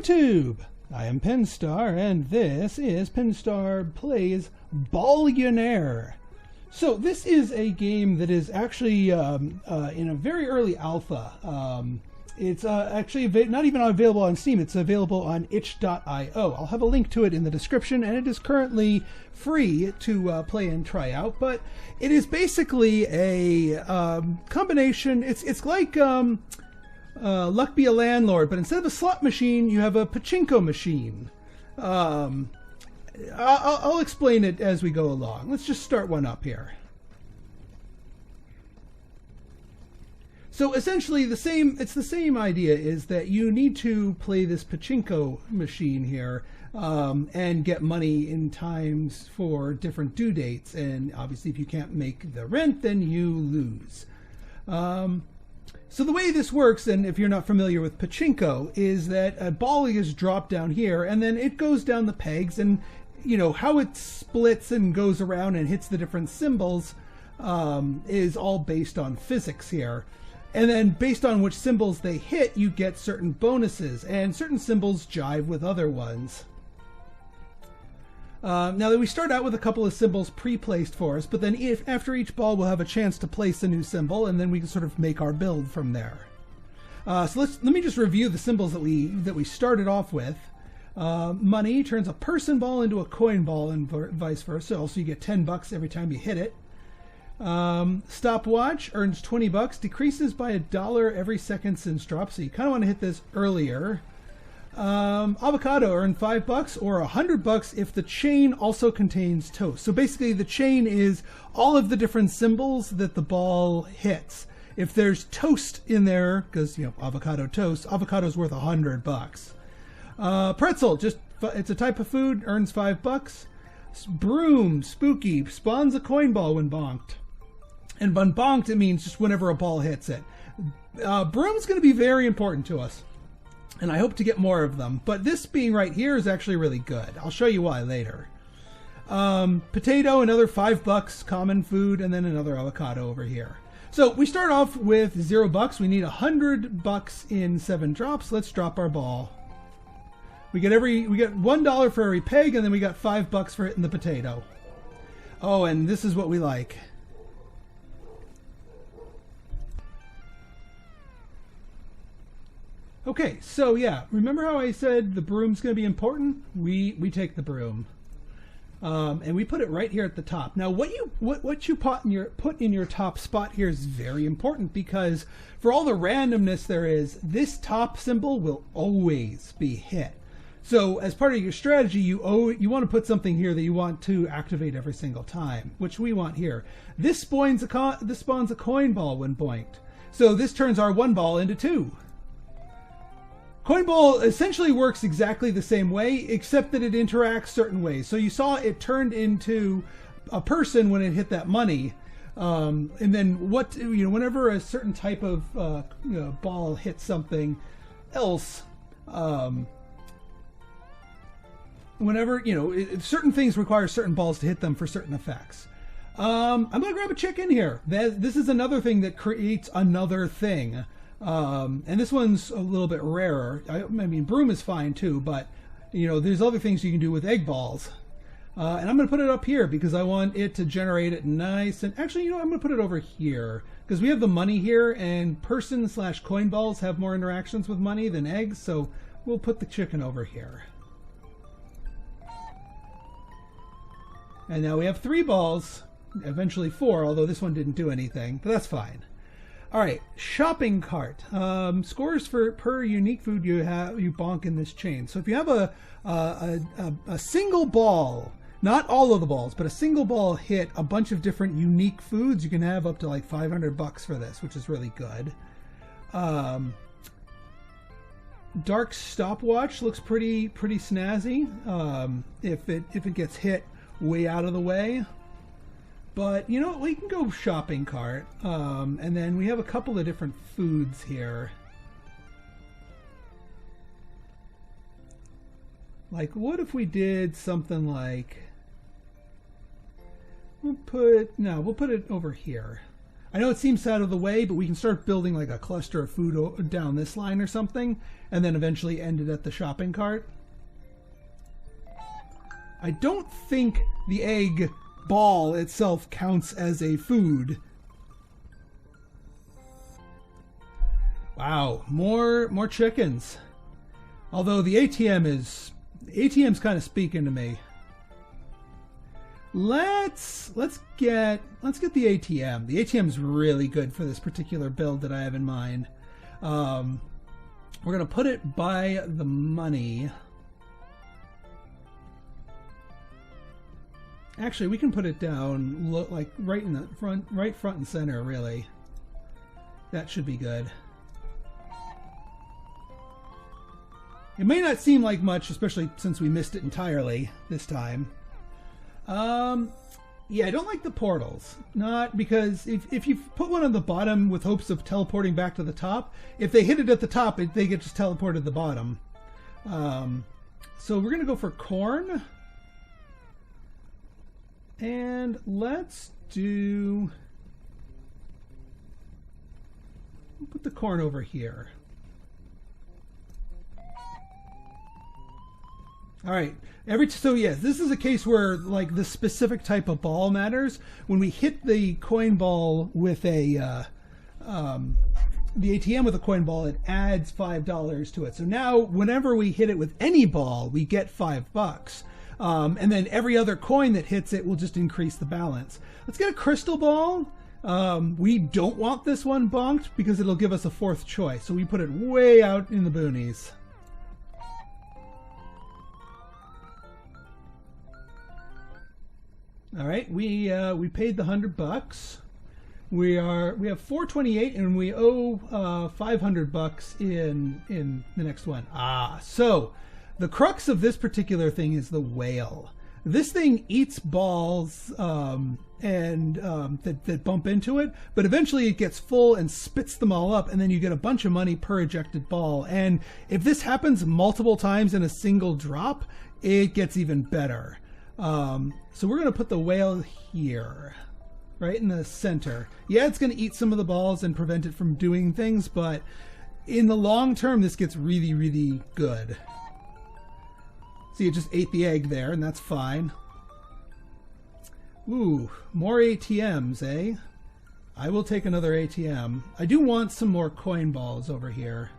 YouTube! I am Pinstar, and this is Pinstar Plays Ballionare. So this is a game that is actually in a very early alpha. It's actually not even available on Steam. It's available on itch.io. I'll have a link to it in the description, and it is currently free to play and try out. But it is basically a combination. It's like Luck Be a Landlord, but instead of a slot machine, you have a pachinko machine. I'll explain it as we go along. Let's just start one up here. So essentially it's the same idea, is that you need to play this pachinko machine here and get money in times for different due dates. And obviously if you can't make the rent, then you lose. So the way this works, and if you're not familiar with pachinko, is that a ball is dropped down here and then it goes down the pegs, and you know how it splits and goes around and hits the different symbols is all based on physics here. And then based on which symbols they hit, you get certain bonuses, and certain symbols jive with other ones. Now that we start out with a couple of symbols pre-placed for us, but then after each ball we'll have a chance to place a new symbol, and then we can sort of make our build from there. So let me just review the symbols that we started off with. Money turns a person ball into a coin ball, and vice versa. Also, you get 10 bucks every time you hit it. Stopwatch earns 20 bucks, decreases by $1 every second since drop, so you kind of want to hit this earlier. Avocado earned 5 bucks or 100 bucks if the chain also contains toast. So basically the chain is all of the different symbols that the ball hits. If there's toast in there, because you know avocado toast, avocado's worth 100 bucks. Pretzel, it's a type of food, earns 5 bucks. Broom, spooky, spawns a coin ball when bonked. And when bonked, it means just whenever a ball hits it. Broom's going to be very important to us, and I hope to get more of them. But this being right here is actually really good. I'll show you why later. Potato, another 5 bucks, common food, and then another avocado over here. So we start off with 0 bucks. We need 100 bucks in 7 drops. Let's drop our ball. We get $1 for every peg, and then we got 5 bucks for hitting the potato. Oh, and this is what we like. Okay, so yeah, remember how I said the broom's going to be important? We take the broom, and we put it right here at the top. Now, what you put in your top spot here is very important, because for all the randomness there is, this top symbol will always be hit. So as part of your strategy, you want to put something here that you want to activate every single time, which we want here. This spawns a coin ball when boinked. So this turns our 1 ball into 2. Coin ball essentially works exactly the same way, except that it interacts certain ways. So you saw it turned into a person when it hit that money. And then whenever a certain type of ball hits something else, whenever, certain things require certain balls to hit them for certain effects. I'm going to grab a chicken here. This is another thing that creates another thing. And this one's a little bit rarer. I mean, broom is fine too, but, there's other things you can do with egg balls. And I'm going to put it up here because I want it to generate it nice. And actually, I'm going to put it over here because we have the money here, and person/coin balls have more interactions with money than eggs. So we'll put the chicken over here. And now we have 3 balls, eventually 4, although this one didn't do anything, but that's fine. All right, shopping cart. Scores per unique food you bonk in this chain. So if you have a single ball, not all of the balls, but a single ball hit a bunch of different unique foods, you can have up to like 500 bucks for this, which is really good. Dark stopwatch looks pretty snazzy if it gets hit way out of the way. But you know what, we can go shopping cart, and then we have a couple of different foods here. Like, what if we did something like, we'll put it over here. I know it seems out of the way, but we can start building like a cluster of food down this line or something, and then eventually end it at the shopping cart. I don't think the egg ball itself counts as a food. Wow, more chickens. Although the ATM's kind of speaking to me. Let's get the ATM. The ATM's really good for this particular build that I have in mind. We're gonna put it by the money. Actually, we can put it down, look like right in the front and center. Really, that should be good. It may not seem like much, especially since we missed it entirely this time. Yeah, I don't like the portals. Not because if you put one on the bottom with hopes of teleporting back to the top, if they hit it at the top, they get just teleported to the bottom. So we're gonna go for corn. And let's put the corn over here. All right. So yes, this is a case where like the specific type of ball matters. When we hit the coin ball with the ATM with a coin ball, it adds $5 to it. So now whenever we hit it with any ball, we get $5. And then every other coin that hits it will just increase the balance. Let's get a crystal ball. We don't want this one bonked because it'll give us a fourth choice. So we put it way out in the boonies. All right, we paid the $100. We have 428 and we owe $500 in the next one. So the crux of this particular thing is the whale. This thing eats balls that bump into it, but eventually it gets full and spits them all up, and then you get a bunch of money per ejected ball. And if this happens multiple times in a single drop, it gets even better. So we're going to put the whale here, right in the center. Yeah, it's going to eat some of the balls and prevent it from doing things, but in the long term, this gets really, really good. See, it just ate the egg there, and that's fine. Ooh, more ATMs, eh? I will take another ATM. I do want some more coin balls over here.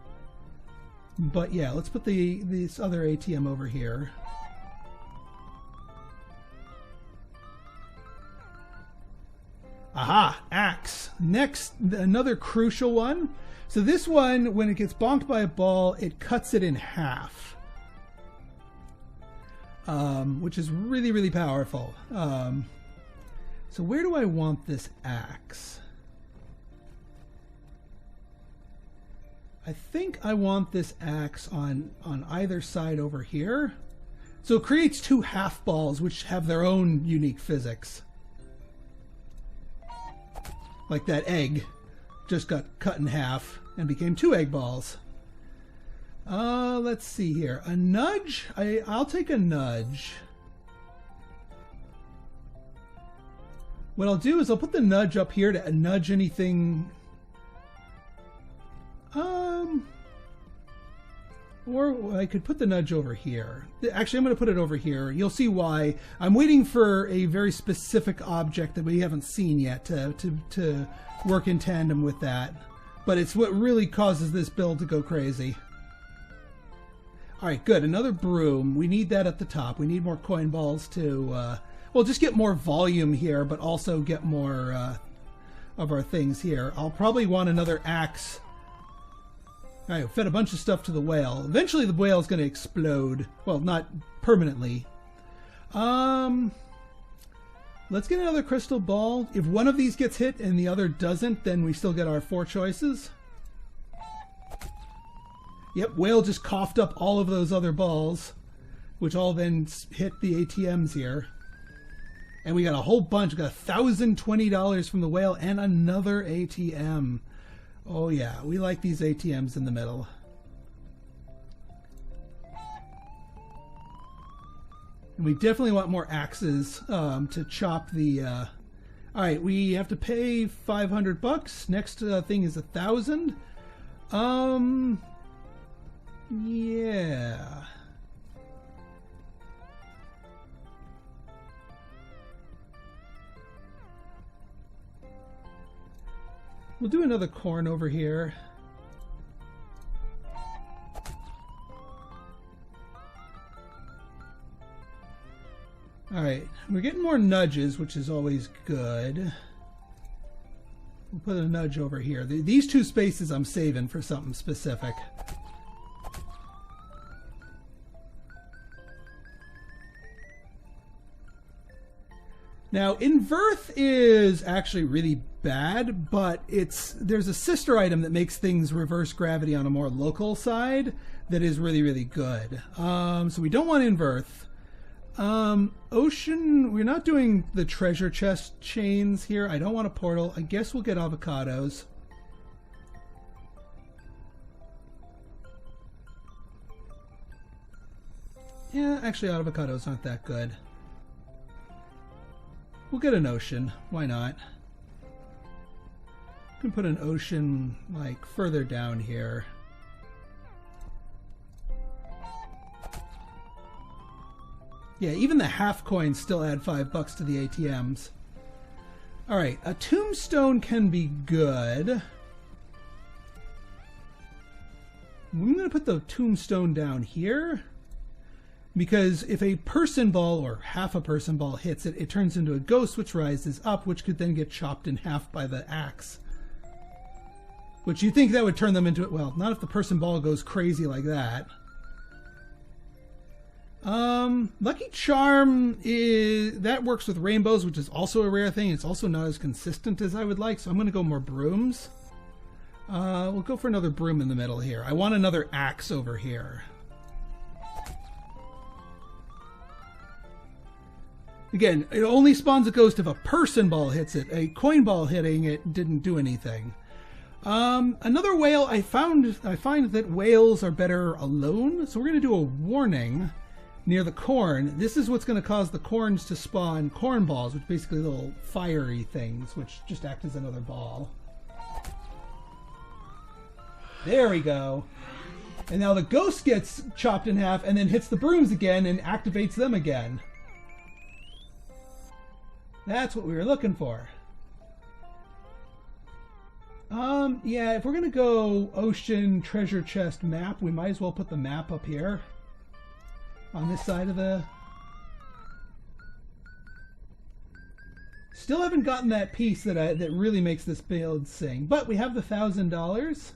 But yeah, let's put this other ATM over here. Aha, axe. Next, another crucial one. So this one, when it gets bonked by a ball, it cuts it in half. Which is really, really powerful. So where do I want this axe? I think I want this axe on either side over here. So it creates two half balls, which have their own unique physics. Like that egg just got cut in half and became two egg balls. Let's see here. A nudge? I'll take a nudge. What I'll do is I'll put the nudge up here to nudge anything. Or I could put the nudge over here. Actually, I'm going to put it over here. You'll see why. I'm waiting for a very specific object that we haven't seen yet to work in tandem with that. But it's what really causes this build to go crazy. All right, good. Another broom. We need that at the top. We need more coin balls to, well, just get more volume here, but also get more of our things here. I'll probably want another axe. All right, fed a bunch of stuff to the whale. Eventually the whale is going to explode. Well, not permanently. Let's get another crystal ball. If one of these gets hit and the other doesn't, then we still get our 4 choices. Yep, whale just coughed up all of those other balls, which all then hit the ATMs here. And we got a whole bunch. We got $1,020 from the whale and another ATM. Oh yeah, we like these ATMs in the middle. And we definitely want more axes to chop the... All right, we have to pay 500 bucks. Next thing is 1,000. Yeah. We'll do another corn over here. Alright, we're getting more nudges, which is always good. We'll put a nudge over here. These two spaces I'm saving for something specific. Now, Inverth is actually really bad, but there's a sister item that makes things reverse gravity on a more local side that is really, really good. So we don't want Inverth. Ocean, we're not doing the treasure chest chains here. I don't want a portal. I guess we'll get avocados. Yeah, actually avocados aren't that good. We'll get an ocean. Why not? We can put an ocean like further down here. Yeah, even the half coins still add $5 to the ATMs. All right, a tombstone can be good. I'm going to put the tombstone down here because if a person ball or half a person ball hits it, it turns into a ghost which rises up, which could then get chopped in half by the axe. Which you think that would turn them into it? Well, not if the person ball goes crazy like that. Lucky Charm that works with rainbows, which is also a rare thing. It's also not as consistent as I would like, so I'm going to go more brooms. We'll go for another broom in the middle here. I want another axe over here. Again, it only spawns a ghost if a person ball hits it. A coin ball hitting it didn't do anything. Another whale, I find that whales are better alone, so we're going to do a warning near the corn. This is what's going to cause the corns to spawn corn balls, which are basically little fiery things, which just act as another ball. There we go. And now the ghost gets chopped in half and then hits the brooms again and activates them again. That's what we were looking for. Yeah, if we're going to go ocean treasure chest map, we might as well put the map up here. On this side of the... Still haven't gotten that piece that really makes this build sing. But we have the $1,000.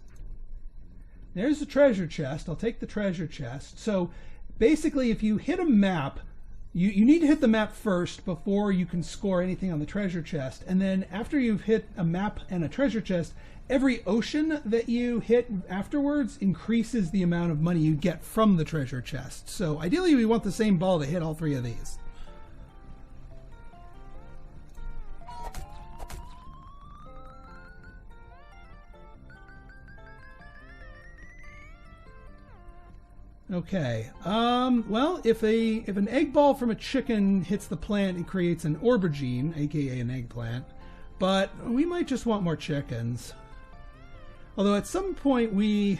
There's the treasure chest. I'll take the treasure chest. So basically, if you hit a map, you need to hit the map first before you can score anything on the treasure chest. And then after you've hit a map and a treasure chest, every ocean that you hit afterwards increases the amount of money you get from the treasure chest. So ideally we want the same ball to hit all three of these. Okay, well, if an egg ball from a chicken hits the plant, it creates an aubergine, aka an eggplant. But we might just want more chickens. Although at some point we...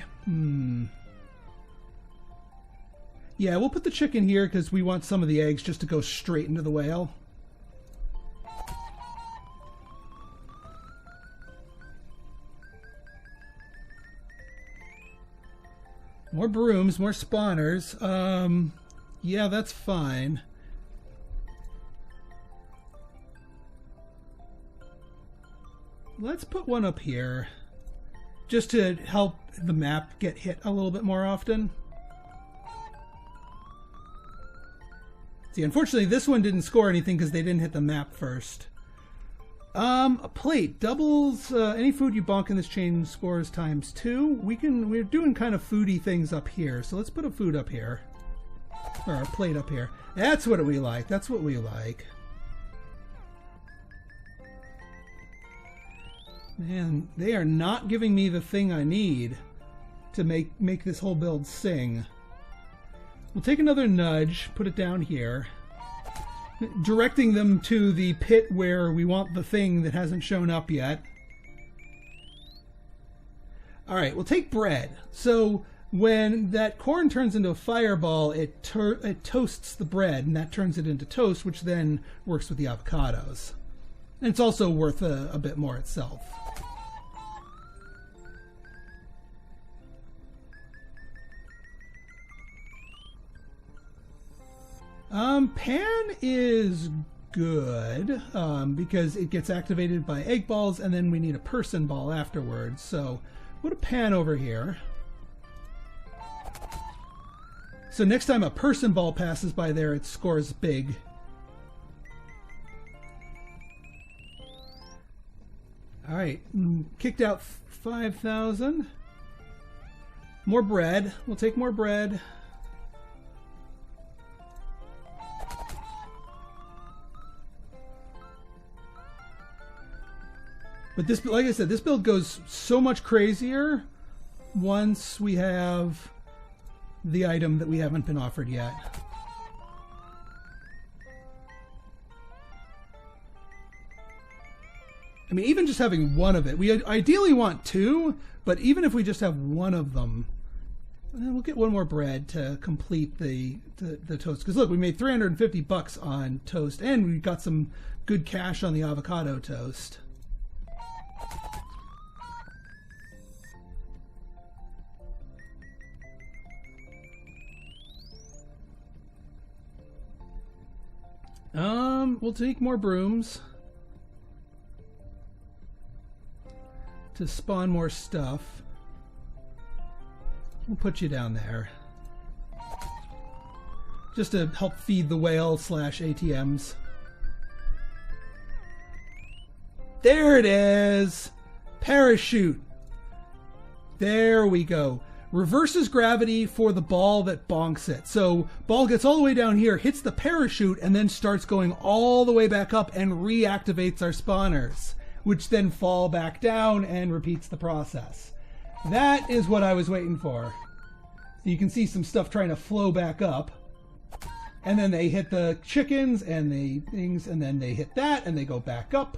Yeah, we'll put the chicken here because we want some of the eggs just to go straight into the whale. More brooms, more spawners. Yeah, that's fine. Let's put one up here, just to help the map get hit a little bit more often. See, unfortunately, this one didn't score anything because they didn't hit the map first. A plate doubles any food you bonk in this chain scores ×2. We're doing kind of foodie things up here, so let's put a food up here, or a plate up here. That's what we like. That's what we like. Man, they are not giving me the thing I need to make this whole build sing. We'll take another nudge, put it down here. directing them to the pit where we want the thing that hasn't shown up yet. All right, we'll take bread. So when that corn turns into a fireball, it toasts the bread, and that turns it into toast, which then works with the avocados. And it's also worth a bit more itself. Pan is good because it gets activated by egg balls, and then we need a person ball afterwards. So put a pan over here. So next time a person ball passes by there, it scores big. All right, kicked out 5,000. More bread. We'll take more bread. But this, like I said, this build goes so much crazier once we have the item that we haven't been offered yet. I mean, even just having one of it. We ideally want two, but even if we just have one of them, we'll get one more bread to complete the toast. Because look, we made 350 bucks on toast, and we got some good cash on the avocado toast. We'll take more brooms to spawn more stuff. We'll put you down there just to help feed the whale / ATMs. There it is! Parachute! There we go. Reverses gravity for the ball that bonks it. So ball gets all the way down here, hits the parachute, and then starts going all the way back up and reactivates our spawners, which then fall back down and repeats the process. That is what I was waiting for. So you can see some stuff trying to flow back up. And then they hit the chickens and the things, and then they hit that and they go back up.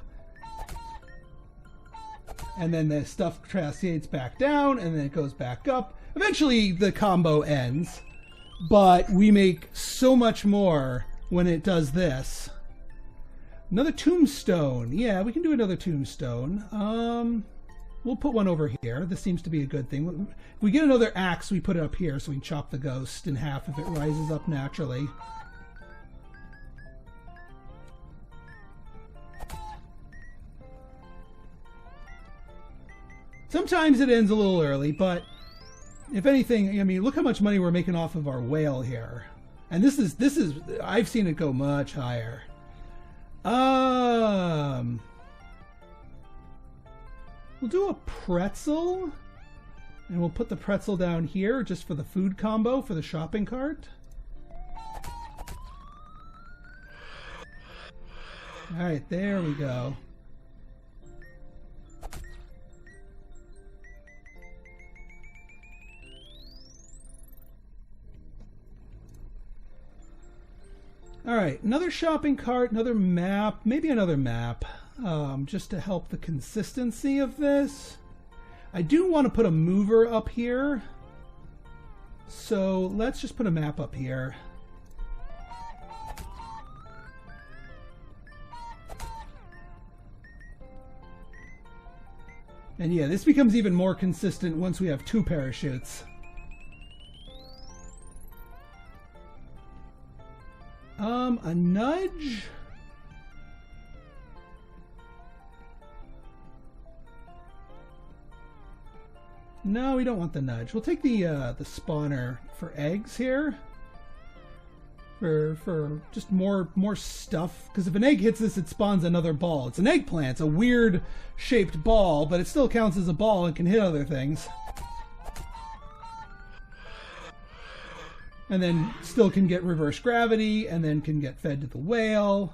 And then the stuff cascades back down and then it goes back up. Eventually the combo ends, but we make so much more when it does this. Another tombstone. Yeah, we can do another tombstone. We'll put one over here. This seems to be a good thing. If we get another axe, we put it up here so we can chop the ghost in half if it rises up naturally. Sometimes it ends a little early, but if anything, I mean, look how much money we're making off of our whale here. And this is, I've seen it go much higher. We'll do a pretzel, and we'll put the pretzel down here just for the food combo for the shopping cart. All right, there we go. All right, another shopping cart, another map, maybe another map, just to help the consistency of this. I do want to put a mover up here, so let's just put a map up here. And yeah, this becomes even more consistent once we have two parachutes. A nudge? No, we don't want the nudge. We'll take the spawner for eggs here. For just more stuff. Because if an egg hits this, it spawns another ball. It's an eggplant. It's a weird shaped ball, but it still counts as a ball and can hit other things. And then still can get reverse gravity, and then can get fed to the whale.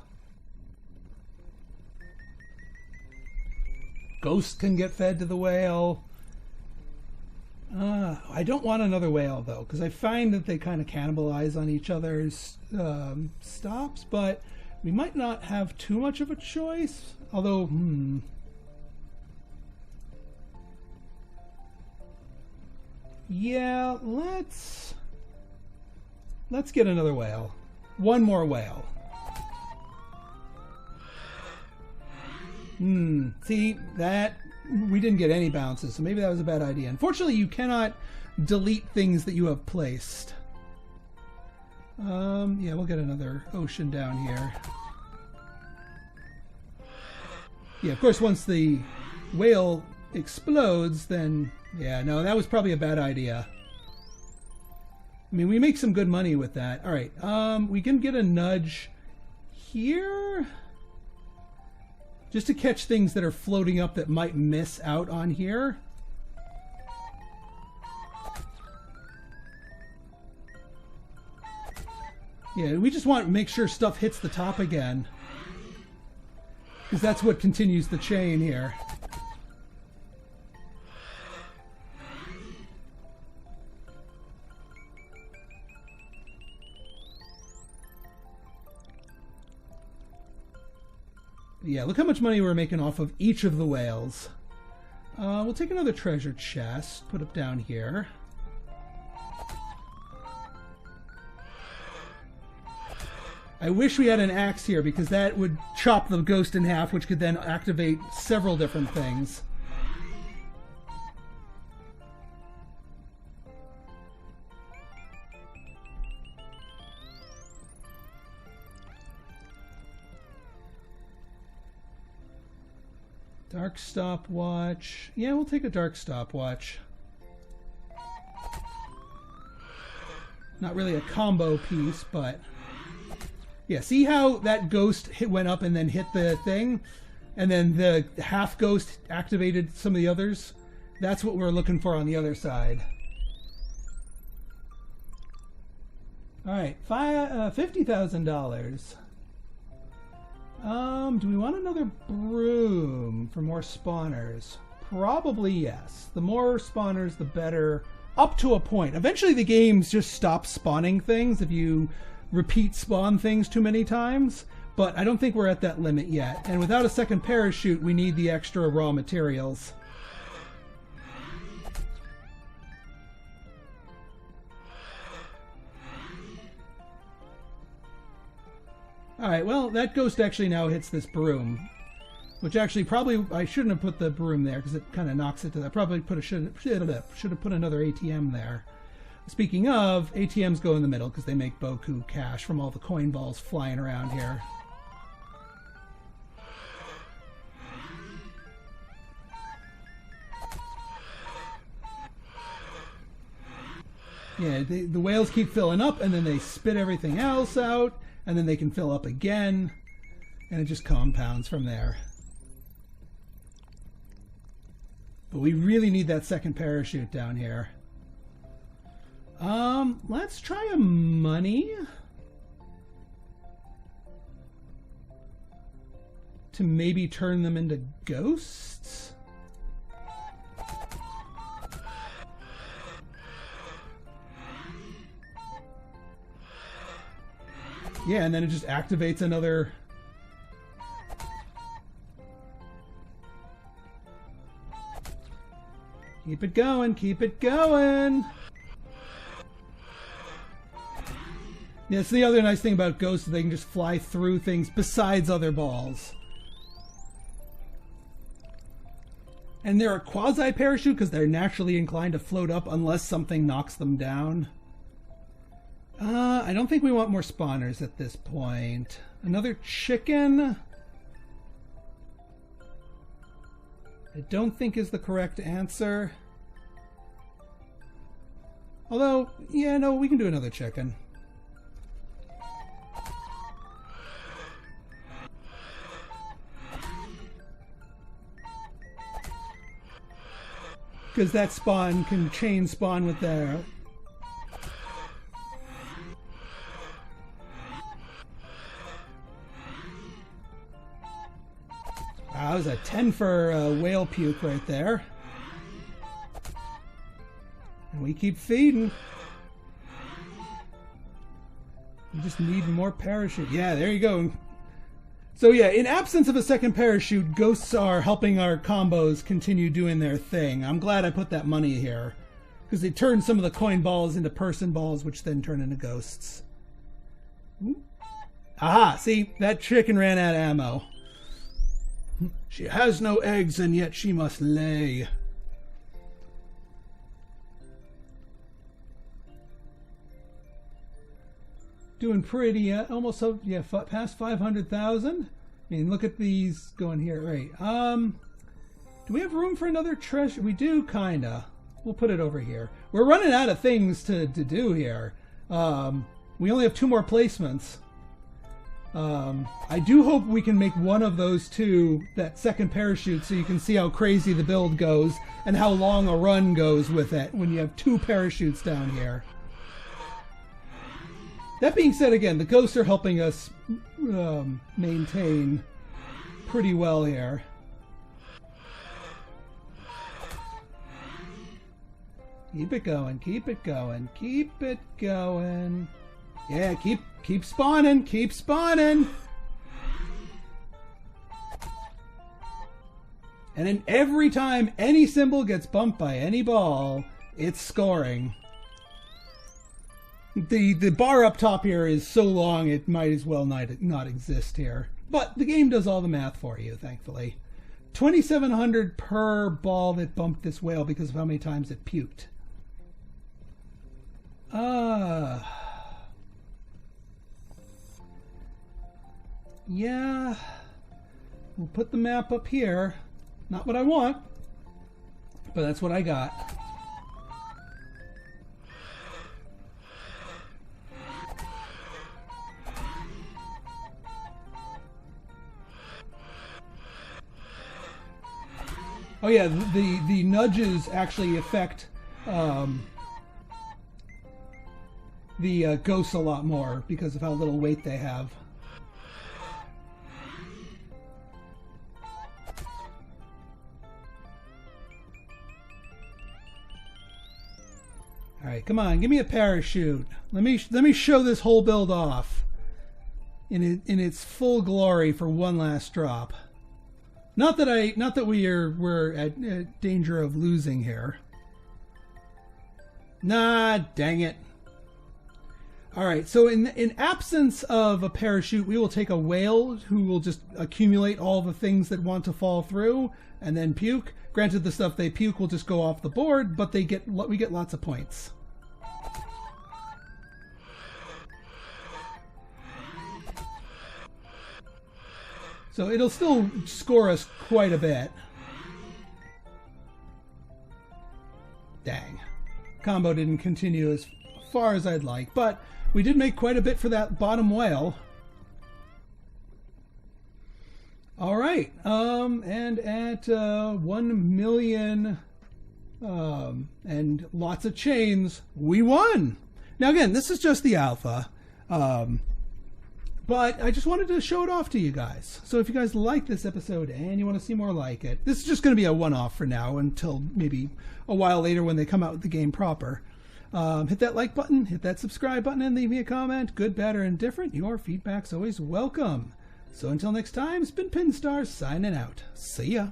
Ghost can get fed to the whale. I don't want another whale, though, because I find that they kind of cannibalize on each other's stops, but We might not have too much of a choice, although, yeah, let's get another whale. One more whale. See, that, we didn't get any bounces, so maybe that was a bad idea. Unfortunately, you cannot delete things that you have placed. Yeah, we'll get another ocean down here. Yeah, of course, once the whale explodes, then, yeah, no, that was probably a bad idea. I mean, we make some good money with that. All right, we can get a nudge here, just to catch things that are floating up that might miss out on here. Yeah, we just want to make sure stuff hits the top again, because that's what continues the chain here. Yeah, look how much money we're making off of each of the whales. We'll take another treasure chest, put it down here. I wish we had an axe here, because that would chop the ghost in half, which could then activate several different things. Dark stopwatch. Yeah, we'll take a dark stopwatch. Not really a combo piece, but... yeah, see how that ghost went up and then hit the thing? And then the half ghost activated some of the others? That's what we're looking for on the other side. Alright, $50,000. Do we want another broom for more spawners? Probably yes. The more spawners, the better. Up to a point. Eventually the games just stop spawning things if you repeat spawn things too many times, but I don't think we're at that limit yet. And without a second parachute, we need the extra raw materials. Alright, well, that ghost actually now hits this broom. Which actually probably, I shouldn't have put the broom there because it kind of knocks it to that. Probably should have put another ATM there. Speaking of, ATMs go in the middle because they make Boku cash from all the coin balls flying around here. Yeah, the whales keep filling up and then they spit everything else out and then they can fill up again and it just compounds from there. But we really need that second parachute down here. Let's try a money to maybe turn them into ghosts. Yeah, and then it just activates another. Keep it going, keep it going. Yeah, that's the other nice thing about ghosts, they can just fly through things besides other balls. And they're a quasi-parachute because they're naturally inclined to float up unless something knocks them down. I don't think we want more spawners at this point. Another chicken? I don't think is the correct answer. Although, yeah, no, we can do another chicken. Because that spawn can chain spawn with their... Wow, that was a 10 for whale puke right there. And we keep feeding. We just need more parachute. Yeah, there you go. So yeah, in absence of a second parachute, ghosts are helping our combos continue doing their thing. I'm glad I put that money here, because they turn some of the coin balls into person balls, which then turn into ghosts. Aha! See, that chicken ran out of ammo. She has no eggs, and yet she must lay. Doing pretty, almost up, yeah, past 500,000. I mean, look at these going here, right? Do we have room for another treasure? We do, kinda. We'll put it over here. We're running out of things to do here. We only have 2 more placements. I do hope we can make one of those 2 that second parachute, so you can see how crazy the build goes and how long a run goes with it when you have 2 parachutes down here. That being said, again, the ghosts are helping us maintain pretty well here. Keep it going, keep it going, keep it going. Yeah, keep spawning, keep spawning. And then every time any symbol gets bumped by any ball, it's scoring. The bar up top here is so long it might as well not exist here. But the game does all the math for you, thankfully. 2,700 per ball that bumped this whale because of how many times it puked. Yeah. We'll put the map up here. Not what I want, but that's what I got. Oh yeah, the nudges actually affect the ghosts a lot more because of how little weight they have. All right, come on, give me a parachute. Let me show this whole build off in its full glory for one last drop. Not that we're at danger of losing here. Nah, dang it. All right, so in absence of a parachute, we will take a whale who will just accumulate all the things that want to fall through and then puke. Granted, the stuff they puke will just go off the board, but we get lots of points. So it'll still score us quite a bit. Dang. Combo didn't continue as far as I'd like, but we did make quite a bit for that bottom whale. All right, and at 1 million and lots of chains, we won. Now again, this is just the alpha, but I just wanted to show it off to you guys. So if you guys like this episode and you want to see more like it, this is just going to be a one-off for now until maybe a while later when they come out with the game proper. Hit that like button, hit that subscribe button, and leave me a comment. Good, bad, or indifferent. Your feedback's always welcome. So until next time, it's been Pinstar signing out. See ya.